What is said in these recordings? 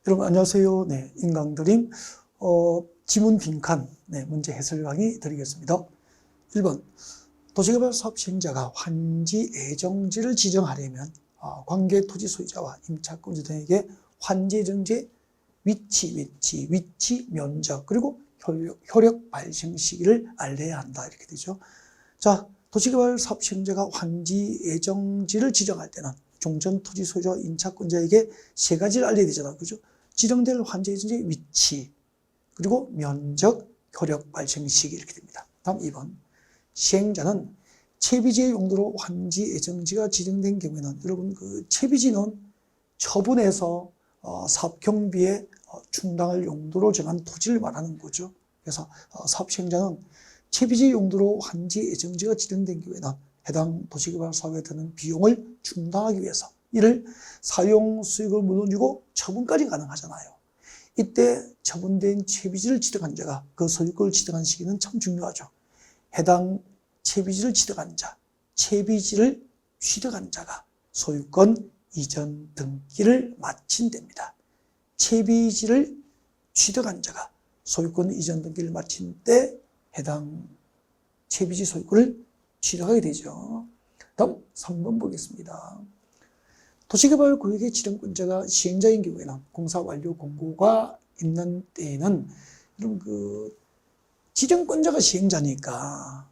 여러분 안녕하세요. 네, 인강드림 지문 빈칸 문제 해설 강의 드리겠습니다. 1번 도시개발 사업 시행자가 환지 예정지를 지정하려면 관계 토지 소유자와 임차권자 등에게 환지 예정지의 위치, 면적 그리고 효력 발생 시기를 알려야 한다 이렇게 되죠. 자, 도시개발 사업 시행자가 환지 예정지를 지정할 때는 종전 토지 소유자와 임차권자에게 세 가지를 알려야 되잖아, 그죠? 지정될 환지 예정지의 위치, 그리고 면적, 효력 발생 시기 이렇게 됩니다. 다음 2번. 시행자는 채비지의 용도로 환지 예정지가 지정된 경우에는 여러분 그 채비지는 처분해서 사업 경비에 충당할 용도로 정한 토지를 말하는 거죠. 그래서 사업 시행자는 채비지 용도로 환지 예정지가 지정된 경우에는 해당 도시개발 사업에 드는 비용을 충당하기 위해서 이를 사용 수익을 물어주고 처분까지 가능하잖아요. 이때 처분된 채비지를 지정한 자가 그 소유권을 지정한 시기는 참 중요하죠. 해당 채비지를 지정한 자, 채비지를 취득한 자가 소유권 이전 등기를 마친 때입니다. 채비지를 취득한 자가 소유권 이전 등기를 마친 때 해당 채비지 소유권을 취득하게 되죠. 다음 3번 보겠습니다. 도시개발구역의 지정권자가 시행자인 경우에는 공사 완료 공고가 있는 때에는 이런 그 지정권자가 시행자니까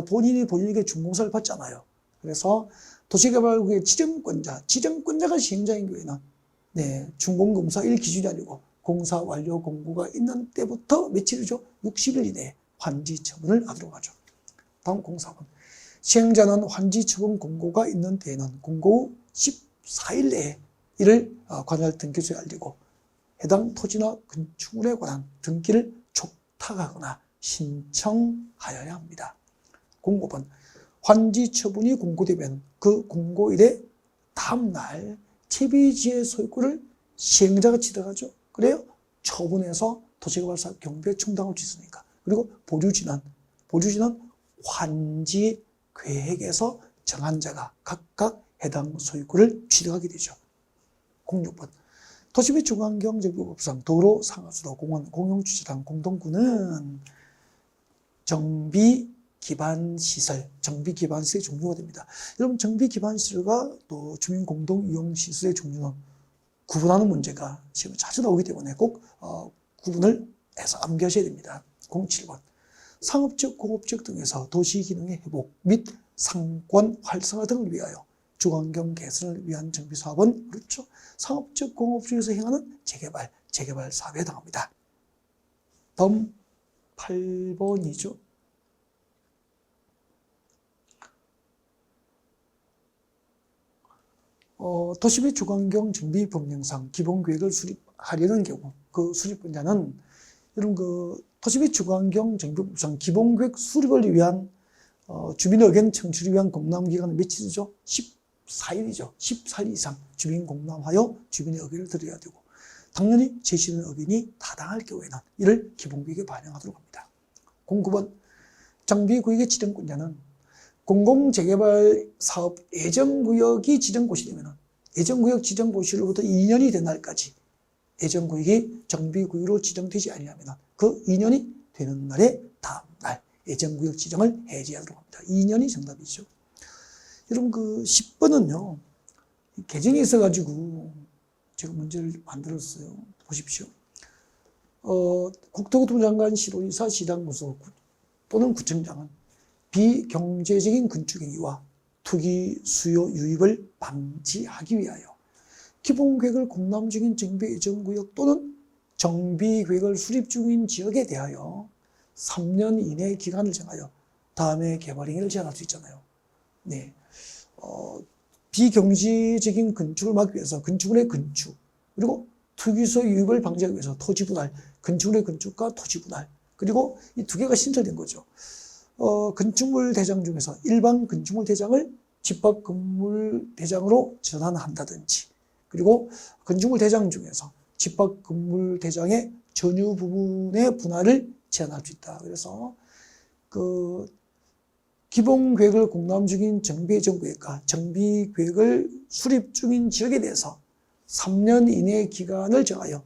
본인에게 준공사를 받잖아요. 그래서 도시개발구역의 지정권자가 시행자인 경우에는 준공공사 1 기준이 아니고 공사 완료 공고가 있는 때부터 며칠이죠? 60일 이내에 환지 처분을 하도록 하죠. 다음 04번. 시행자는 환지 처분 공고가 있는 때에는 공고 후 14일 내에 이를 관할 등기소에 알리고 해당 토지나 건축물에 관한 등기를 촉탁하거나 신청하여야 합니다. 05번. 환지 처분이 공고되면 그 공고일의 다음날 채비지의 소유권을 시행자가 취득하죠. 그래요? 처분해서 도시개발사업 경비에 충당할 수 있으니까. 그리고 보류지는 환지 계획에서 정한 자가 각각 해당 소유권을 취득하게 되죠. 06번. 도시 및 중앙경제법상 도로, 상하수도, 공원, 공용주차장, 공동구는 정비기반시설 종류가 됩니다. 여러분 정비기반시설과 또 주민공동이용시설의 종류는 구분하는 문제가 지금 자주 나오기 때문에 꼭 구분을 해서 암기하셔야 됩니다. 07번. 상업적, 공업적 등에서 도시 기능의 회복 및 상권 활성화 등을 위하여 주환경 개선을 위한 정비 사업은 그렇죠. 상업적, 공업적에서 행하는 재개발 사업에 해당합니다. 다음 8번이죠. 도시 및 주환경 정비 법령상 기본계획을 수립하려는 경우 그 수립분자는 이런 그 도시 및 주환경 정비법상 기본계획 수립을 위한 주민 의견 청취를 위한 공람기간은 며칠이죠? 14일이죠. 14일 이상 주민 공람하여 주민의 의견을 들어야 되고 당연히 제시된 의견이 타당할 경우에는 이를 기본계획에 반영하도록 합니다. 09번. 정비구역의 지정권자는 공공재개발 사업 예정구역이 지정고시 되면 예정구역 지정고시로부터 2년이 된 날까지 예정구역이 정비구역으로 지정되지 아니하면 그 2년이 되는 날의 다음날 예정구역 지정을 해제하도록 합니다. 2년이 정답이죠. 여러분 그 10번은요. 개정이 있어가지고 제가 문제를 만들었어요. 보십시오. 국토교통부 장관, 시도지사, 시당구소 또는 구청장은 비경제적인 건축행위와 투기 수요 유입을 방지하기 위하여 기본계획을 공람 중인 정비 예정구역 또는 정비계획을 수립 중인 지역에 대하여 3년 이내의 기간을 정하여 다음에 개발 행위를 제한할 수 있잖아요. 비경제적인 건축을 막기 위해서 건축물의 건축 그리고 투기소 유입을 방지하기 위해서 토지 분할, 건축물의 건축과 토지 분할 그리고 이 두 개가 신설된 거죠. 건축물 대장 중에서 일반 건축물 대장을 집합 건물 대장으로 전환한다든지 그리고 건축물 대장 중에서 집합 건물 대장의 전유 부분의 분할을 제한할 수 있다. 그래서 그 기본계획을 공람 중인 정비예정구역과 정비계획을 수립 중인 지역에 대해서 3년 이내의 기간을 정하여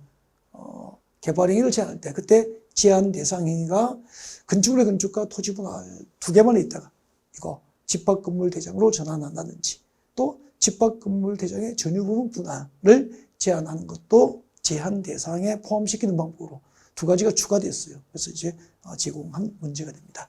개발 행위를 제한할 때 그때 제한 대상 행위가 건축물의 건축과 토지 분할 두 개만 있다가 이거 집합 건물 대장으로 전환한다든지 또 집합 건물 대장의 전유 부분 분할을 제한하는 것도 제한 대상에 포함시키는 방법으로 두 가지가 추가됐어요. 그래서 이제 제공한 문제가 됩니다.